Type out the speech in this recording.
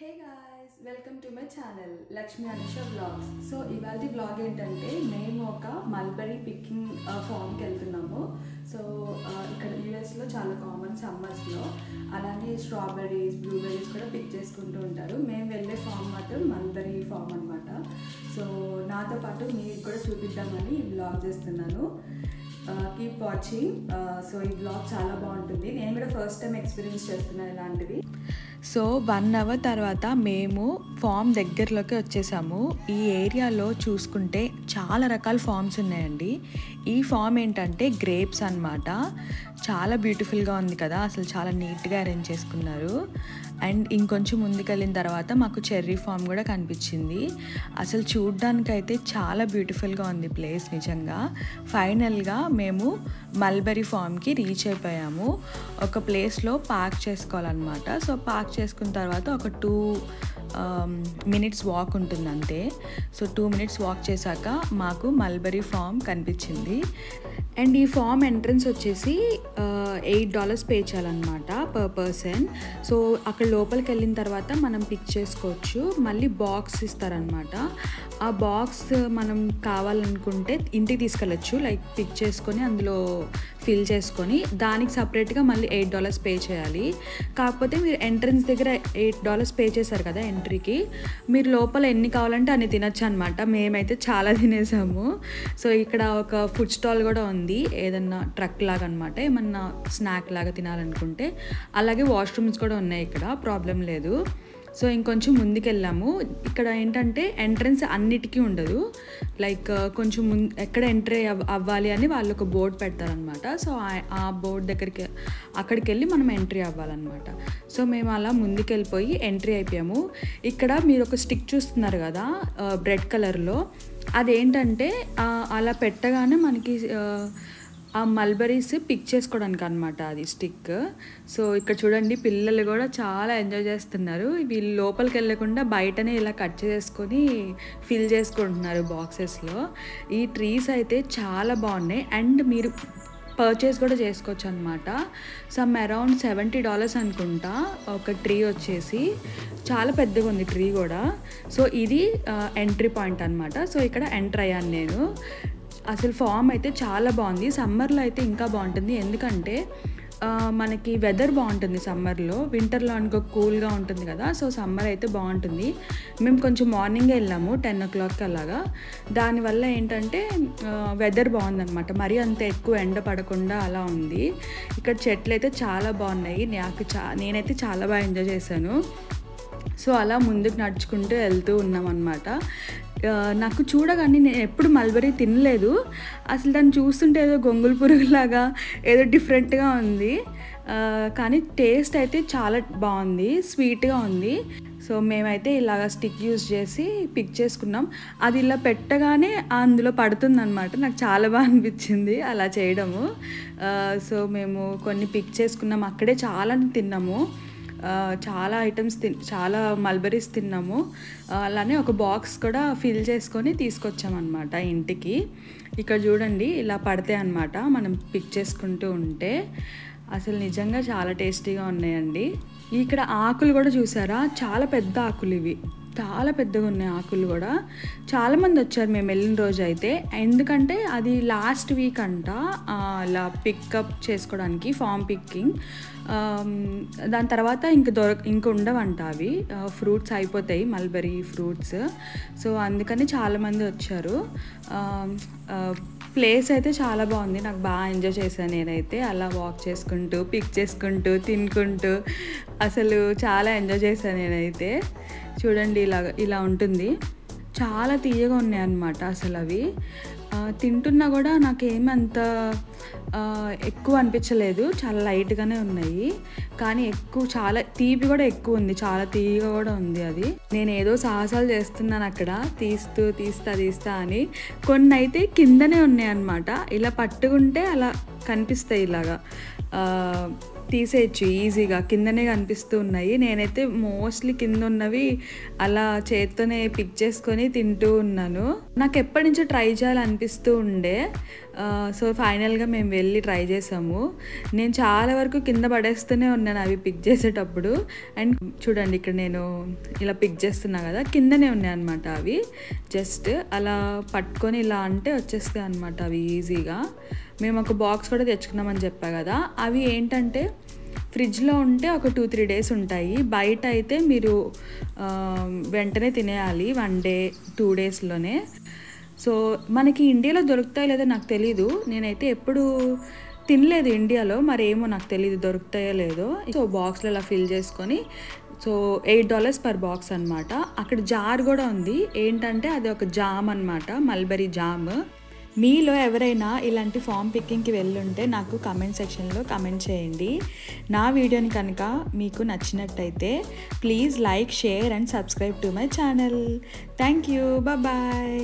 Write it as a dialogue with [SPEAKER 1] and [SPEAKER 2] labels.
[SPEAKER 1] Hey guys, welcome to my channel Lakshmi Anusha vlogs. So ఇవాళ vlog ఏంటంటే మేము ఒక మల్బరీ పికింగ్ ఫామ్కి వెళ్తున్నాము. సో ఇక్కడ యూఎస్లో చాలా కామన్ సమ్మర్స్లో, అలానే స్ట్రాబెర్రీస్ బ్లూబెర్రీస్ కూడా పిక్ చేసుకుంటూ ఉంటారు. మేము వెళ్ళే ఫామ్ మాత్రం మల్బరీ ఫామ్ అనమాట. సో నాతో పాటు మీకు కూడా చూపిద్దామని ఈ వ్లాగ్ చేస్తున్నాను. Keep watching. సో ఈ వ్లాగ్ చాలా బాగుంటుంది. నేను కూడా ఫస్ట్ టైం ఎక్స్పీరియన్స్ చేస్తున్నాను ఇలాంటివి. సో 1 అవర్ తర్వాత మేము ఫామ్ దగ్గరలోకి వచ్చేసాము. ఈ ఏరియాలో చూసుకుంటే చాలా రకాల ఫామ్స్ ఉన్నాయండి. ఈ ఫామ్ ఏంటంటే గ్రేప్స్ అన్నమాట. చాలా బ్యూటిఫుల్గా ఉంది కదా, అసలు చాలా నీట్గా అరేంజ్ చేసుకున్నారు. అండ్ ఇంకొంచెం ముందుకెళ్ళిన తర్వాత మాకు చెర్రీ ఫామ్ కూడా కనిపించింది. అసలు చూడ్డానికైతే చాలా బ్యూటిఫుల్గా ఉంది ప్లేస్ నిజంగా. ఫైనల్గా మేము మల్బరీ ఫామ్కి రీచ్ అయిపోయాము. ఒక ప్లేస్లో పార్క్ చేసుకోవాలన్నమాట. సో పార్క్ చేసుకున్న తర్వాత ఒక 2 మినిట్స్ వాక్ ఉంటుంది అంతే. సో 2 మినిట్స్ వాక్ చేశాక మాకు మల్బరీ ఫామ్ కనిపించింది. అండ్ ఈ ఫామ్ ఎంట్రన్స్ వచ్చేసి $8 పే చేయాలన్నమాట పర్ పర్సన్. సో అక్కడ లోపలికి వెళ్ళిన తర్వాత మనం పిక్ చేసుకోవచ్చు. మళ్ళీ బాక్స్ ఇస్తారనమాట. ఆ బాక్స్ మనం కావాలనుకుంటే ఇంటికి తీసుకెళ్ళచ్చు, లైక్ పిక్ చేసుకొని అందులో ఫిల్ చేసుకొని దానికి సపరేట్గా మళ్ళీ $8 పే చేయాలి. కాకపోతే మీరు ఎంట్రన్స్ దగ్గర $8 పే చేశారు కదా ఎంట్రీకి, మీరు లోపల ఎన్ని కావాలంటే అన్ని తినచ్చు అనమాట. మేమైతే చాలా తినేసాము. సో ఇక్కడ ఒక ఫుడ్ స్టాల్ కూడా ఉంది, ఏదన్నా ట్రక్ లాగా అనమాట. ఏమన్నా స్నాక్ లాగా తినాలనుకుంటే. అలాగే వాష్రూమ్స్ కూడా ఉన్నాయి ఇక్కడ, ప్రాబ్లం లేదు. సో ఇంకొంచెం ముందుకెళ్ళాము. ఇక్కడ ఏంటంటే ఎంట్రన్స్ అన్నిటికీ ఉండదు, లైక్ కొంచెం ఎక్కడ ఎంట్రీ అవ్వాలి అని వాళ్ళు ఒక బోర్డు పెడతారనమాట. సో ఆ బోర్డు దగ్గరికి అక్కడికి వెళ్ళి మనం ఎంట్రీ అవ్వాలన్నమాట. సో మేము అలా ముందుకెళ్ళిపోయి ఎంట్రీ అయిపోయాము. ఇక్కడ మీరు ఒక స్టిక్ చూస్తున్నారు కదా రెడ్ కలర్లో, అదేంటంటే అలా పెట్టగానే మనకి ఆ మల్బరీస్ పిక్ చేసుకోవడానికి అనమాట అది స్టిక్. సో ఇక్కడ చూడండి, పిల్లలు కూడా చాలా ఎంజాయ్ చేస్తున్నారు. వీళ్ళు లోపలికి వెళ్ళకుండా బయటనే ఇలా కట్ చేసుకొని ఫిల్ చేసుకుంటున్నారు బాక్సెస్లో. ఈ ట్రీస్ అయితే చాలా బాగున్నాయి. అండ్ మీరు పర్చేస్ కూడా చేసుకోవచ్చు అనమాట. సమ్ అరౌండ్ $70 అనుకుంటా ఒక ట్రీ వచ్చేసి. చాలా పెద్దగా ఉంది ట్రీ కూడా. సో ఇది ఎంట్రీ పాయింట్ అనమాట. సో ఇక్కడ ఎంటర్ అయ్యాను నేను. అసలు ఫామ్ అయితే చాలా బాగుంది. సమ్మర్లో అయితే ఇంకా బాగుంటుంది, ఎందుకంటే మనకి వెదర్ బాగుంటుంది సమ్మర్లో. వింటర్లో అనుకో కూల్గా ఉంటుంది కదా. సో సమ్మర్ అయితే బాగుంటుంది. మేము కొంచెం మార్నింగే వెళ్ళాము 10 o'clock అలాగా. దానివల్ల ఏంటంటే వెదర్ బాగుందన్నమాట. మరీ అంత ఎక్కువ ఎండ పడకుండా అలా ఉంది. ఇక్కడ చెట్లు అయితే చాలా బాగున్నాయి. నేనైతే చాలా బాగా ఎంజాయ్ చేశాను. సో అలా ముందుకు నడుచుకుంటూ వెళ్తూ ఉన్నాం అన్నమాట. నాకు చూడగానే నేను ఎప్పుడు మల్బరీ తినలేదు. అసలు దాన్ని చూస్తుంటే ఏదో గొంగుల పురుగులాగా ఏదో డిఫరెంట్గా ఉంది. కానీ టేస్ట్ అయితే చాలా బాగుంది, స్వీట్గా ఉంది. సో మేమైతే ఇలాగ స్టిక్ యూజ్ చేసి పిక్ చేసుకున్నాం. అది ఇలా పెట్టగానే అందులో పడుతుందన్నమాట. నాకు చాలా బాగా అనిపించింది అలా చేయడము. సో మేము కొన్ని పిక్ చేసుకున్నాం, అక్కడే చాలా తిన్నాము. చాలా ఐటమ్స్ చాలా మల్బరీస్ తిన్నాము. అలానే ఒక బాక్స్ కూడా ఫిల్ చేసుకొని తీసుకొచ్చామన్నమాట ఇంటికి. ఇక్కడ చూడండి, ఇలా పడతాయి అన్నమాట మనం పిక్ చేసుకుంటూ ఉంటే. అసలు నిజంగా చాలా టేస్టీగా ఉన్నాయండి. ఇక్కడ ఆకులు కూడా చూసారా, చాలా పెద్ద ఆకులు ఇవి, చాలా పెద్దగా ఉన్నాయి ఆకులు కూడా. చాలామంది వచ్చారు మేము వెళ్ళిన రోజు అయితే, ఎందుకంటే అది లాస్ట్ వీక్ అంట అలా పికప్ చేసుకోవడానికి ఫామ్ పికింగ్. దాని తర్వాత ఇంక ఉండవంట అవి ఫ్రూట్స్ అయిపోతాయి, మల్బరీ ఫ్రూట్స్. సో అందుకని చాలామంది వచ్చారు. ప్లేస్ అయితే చాలా బాగుంది, నాకు బాగా ఎంజాయ్ చేశాను నేనైతే. అలా వాక్ చేసుకుంటూ పిక్ చేసుకుంటూ తినుకుంటూ అసలు చాలా ఎంజాయ్ చేశాను నేనైతే. చూడండి ఇలా ఉంటుంది. చాలా తీయగా ఉన్నాయి అన్నమాట అసలు అవి. తింటున్నా కూడా నాకేమంత ఎక్కువ అనిపించలేదు, చాలా లైట్గానే ఉన్నాయి. కానీ చాలా తీపి కూడా ఎక్కువ ఉంది, చాలా తీయగా కూడా ఉంది అది. నేను ఏదో సాహసాలు చేస్తున్నాను అక్కడ, తీస్తా అని. కొన్ని అయితే కిందనే ఉన్నాయి అన్నమాట. ఇలా పట్టుకుంటే అలా కనిపిస్తాయి ఇలాగా తీసేయచ్చు ఈజీగా, కిందనే కనిపిస్తూ ఉన్నాయి. నేనైతే మోస్ట్లీ కింద ఉన్నవి అలా చేత్తోనే పిక్ చేసుకొని తింటూ ఉన్నాను. నాకు ఎప్పటి నుంచో ట్రై చేయాలనిపిస్తూ ఉండే. సో ఫైనల్గా మేము వెళ్ళి ట్రై చేసాము. నేను చాలా వరకు కింద పడేస్తూనే ఉన్నాను అవి పిక్ చేసేటప్పుడు. అండ్ చూడండి ఇక్కడ నేను ఇలా పిక్ చేస్తున్నా కదా, కిందనే ఉన్నాయి అనమాట అవి. జస్ట్ అలా పట్టుకొని ఇలా అంటే వచ్చేస్తాయి అనమాట అవి ఈజీగా. మేము ఒక బాక్స్ కూడా తెచ్చుకున్నామని చెప్పా కదా, అవి ఏంటంటే ఫ్రిడ్జ్లో ఉంటే ఒక 2-3 డేస్ ఉంటాయి. బయట అయితే మీరు వెంటనే తినేయాలి 1 డే 2 డేస్లోనే. సో మనకి ఇండియాలో దొరుకుతాయో లేదో నాకు తెలీదు, నేనైతే ఎప్పుడు తినలేదు ఇండియాలో, మరేమో నాకు తెలీదు దొరుకుతాయో లేదో. సో బాక్స్లో అలా ఫిల్ చేసుకొని, సో $8 పర్ బాక్స్ అనమాట. అక్కడ జార్ కూడా ఉంది, ఏంటంటే అది ఒక జామ్ అనమాట, మల్బరీ జామ్. మీలో ఎవరైనా ఇలాంటి ఫామ్ పికింగ్కి వెళ్ళుంటే నాకు కమెంట్ సెక్షన్లో కమెంట్ చేయండి. నా వీడియోని కనుక మీకు నచ్చినట్టయితే please like, share and subscribe to my channel. Thank you, bye.